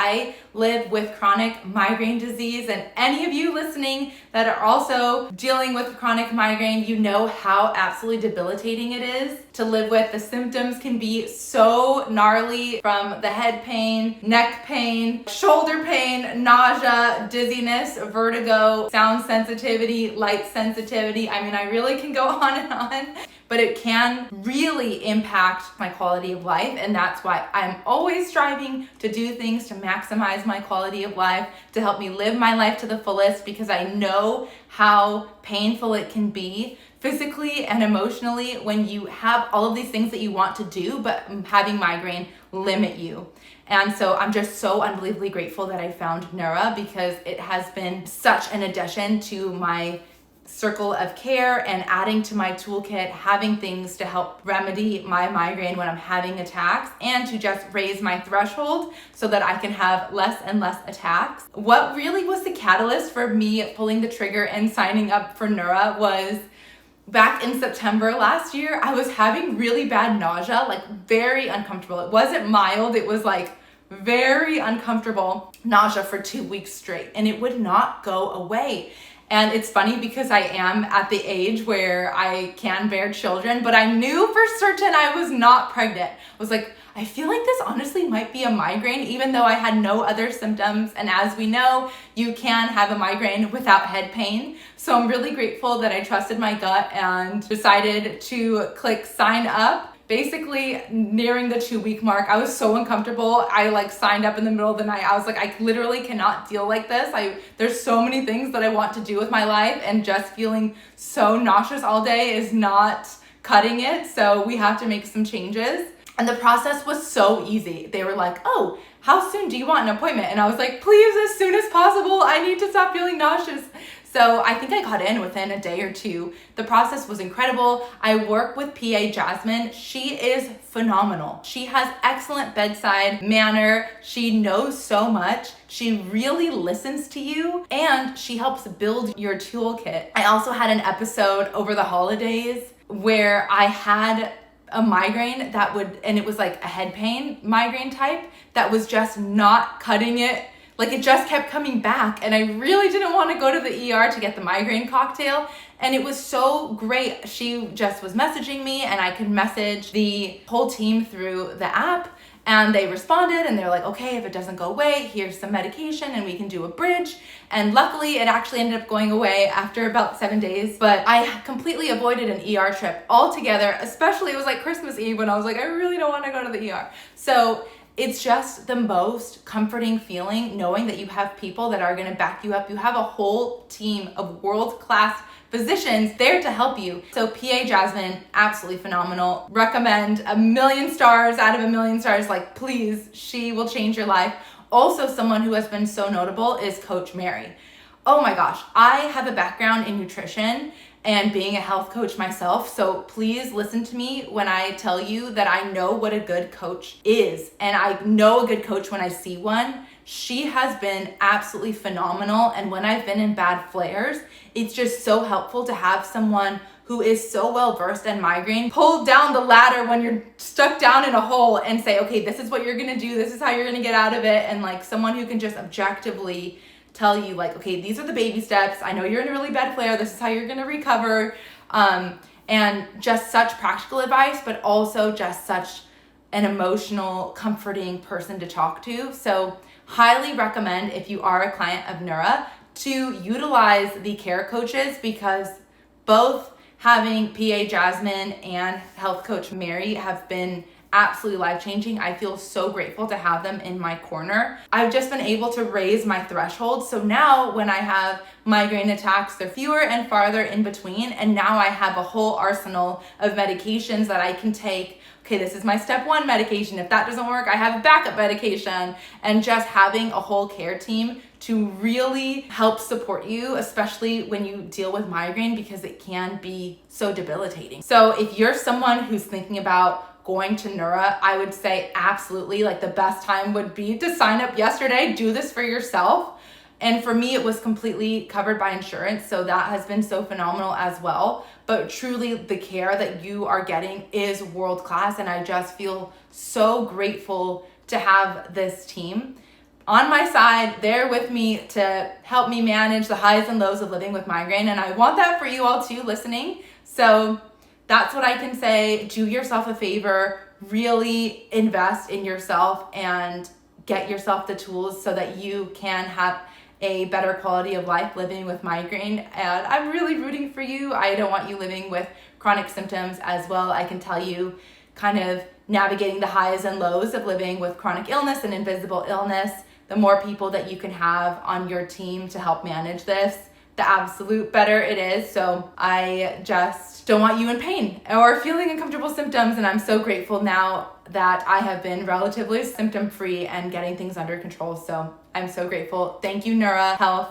I live with chronic migraine disease, and any of you listening that are also dealing with chronic migraine, you know how absolutely debilitating it is to live with. The symptoms can be so gnarly, from the head pain, neck pain, shoulder pain, nausea, dizziness, vertigo, sound sensitivity, light sensitivity. I mean, I really can go on and on, but it can really impact my quality of life. And that's why I'm always striving to do things to maximize my quality of life, to help me live my life to the fullest, because I know how painful it can be physically and emotionally when you have all of these things that you want to do, but having migraine limit you. And so I'm just so unbelievably grateful that I found Neura, because it has been such an addition to my circle of care and adding to my toolkit, having things to help remedy my migraine when I'm having attacks, and to just raise my threshold so that I can have less and less attacks. What really was the catalyst for me pulling the trigger and signing up for Neura was back in September last year. I was having really bad nausea, like very uncomfortable. It wasn't mild, it was like very uncomfortable nausea for 2 weeks straight, and it would not go away. And it's funny because I am at the age where I can bear children, but I knew for certain I was not pregnant. I was like, I feel like this honestly might be a migraine, even though I had no other symptoms. And as we know, you can have a migraine without head pain. So I'm really grateful that I trusted my gut and decided to click sign up. Basically, nearing the 2-week mark, I was so uncomfortable. I signed up in the middle of the night. I was like, I literally cannot deal like this. There's so many things that I want to do with my life, and just feeling so nauseous all day is not cutting it. So we have to make some changes. And the process was so easy. They were like, oh, how soon do you want an appointment? And I was like, please, as soon as possible. I need to stop feeling nauseous. So I think I got in within a day or two. The process was incredible. I work with PA Jasmine. She is phenomenal. She has excellent bedside manner. She knows so much. She really listens to you, and she helps build your toolkit. I also had an episode over the holidays where I had a migraine and it was like a head pain migraine type that was just not cutting it. Like, it just kept coming back, and I really didn't want to go to the ER to get the migraine cocktail. And it was so great. She just was messaging me, and I could message the whole team through the app, and they responded, and they're like, okay, if it doesn't go away, here's some medication and we can do a bridge. And luckily it actually ended up going away after about 7 days, but I completely avoided an ER trip altogether. Especially, it was like Christmas Eve when I was like, I really don't want to go to the ER. So it's just the most comforting feeling knowing that you have people that are going to back you up. You have a whole team of world-class physicians there to help you. So PA Jasmine, absolutely phenomenal. Recommend 1,000,000 stars out of 1,000,000 stars. Like, please, she will change your life. Also, someone who has been so notable is Coach Mary. Oh my gosh, I have a background in nutrition and being a health coach myself. So please listen to me when I tell you that I know what a good coach is. And I know a good coach when I see one. She has been absolutely phenomenal. And when I've been in bad flares, it's just so helpful to have someone who is so well versed in migraine pull down the ladder when you're stuck down in a hole and say, okay, this is what you're gonna do. This is how you're gonna get out of it. And like someone who can just objectively tell you like, okay, these are the baby steps. I know you're in a really bad flare. This is how you're gonna recover. And just such practical advice, but also just such an emotional, comforting person to talk to. So highly recommend, if you are a client of Neura, to utilize the care coaches, because both having PA Jasmine and health coach Mary have been absolutely life-changing. I feel so grateful to have them in my corner. I've just been able to raise my threshold. So now when I have migraine attacks, they're fewer and farther in between. And now I have a whole arsenal of medications that I can take. Okay, this is my step 1 medication. If that doesn't work, I have a backup medication. And just having a whole care team to really help support you, especially when you deal with migraine, because it can be so debilitating. So if you're someone who's thinking about going to Neura, I would say absolutely, like the best time would be to sign up yesterday. Do this for yourself. And for me, it was completely covered by insurance. So that has been so phenomenal as well. But truly the care that you are getting is world class. And I just feel so grateful to have this team. on my side, there with me to help me manage the highs and lows of living with migraine. And I want that for you all too, listening. So that's what I can say. Do yourself a favor, really invest in yourself and get yourself the tools so that you can have a better quality of life living with migraine. And I'm really rooting for you. I don't want you living with chronic symptoms as well. I can tell you kind of navigating the highs and lows of living with chronic illness and invisible illness. The more people that you can have on your team to help manage this, the absolute better it is. So I just don't want you in pain or feeling uncomfortable symptoms. And I'm so grateful now that I have been relatively symptom free and getting things under control. So I'm so grateful. Thank you, Neura Health,